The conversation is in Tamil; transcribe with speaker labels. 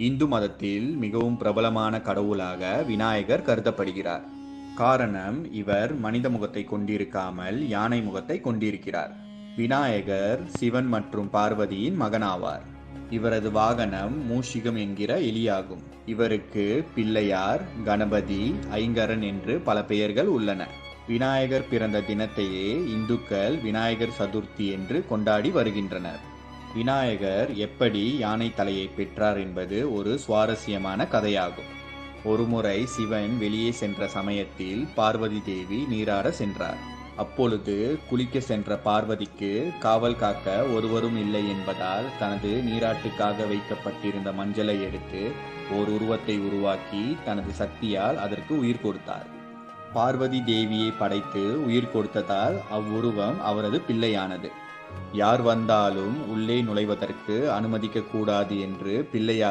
Speaker 1: இந்து மதத்தில் மிகவும் பிரபலமான கடவுளாக விநாயகர் கருதப்படுகிறார். காரணம், இவர் மனித முகத்தை கொண்டிருக்காமல் யானை முகத்தை கொண்டிருக்கிறார். விநாயகர் சிவன் மற்றும் பார்வதியின் மகனாவார். இவரது வாகனம் மூஷிகம் என்கிற எலியாகும். இவருக்கு பிள்ளையார், கணபதி, ஐங்கரன் என்று பல பெயர்கள் உள்ளன. விநாயகர் பிறந்த தினத்தையே இந்துக்கள் விநாயகர் சதுர்த்தி என்று கொண்டாடி வருகின்றனர். விநாயகர் எப்படி யானை தலையை பெற்றார் என்பது ஒரு சுவாரஸ்யமான கதையாகும். ஒருமுறை சிவன் வெளியே சென்ற சமயத்தில் பார்வதி தேவி நீராட சென்றார். அப்பொழுது குளிக்க சென்ற பார்வதிக்கு காவல் காக்க ஒருவரும் இல்லை என்பதால் தனது நீராட்டுக்காக வைக்கப்பட்டிருந்த மஞ்சளை எடுத்து ஓர் உருவத்தை உருவாக்கி தனது சக்தியால் அதற்கு உயிர் கொடுத்தார். பார்வதி தேவியை படைத்து உயிர் கொடுத்ததால் அவ்வுருவம் அவரது பிள்ளையானது. யார் வந்தாலும் உள்ளே நுழைவதற்கு அனுமதிக்க கூடாது என்று பிள்ளையார்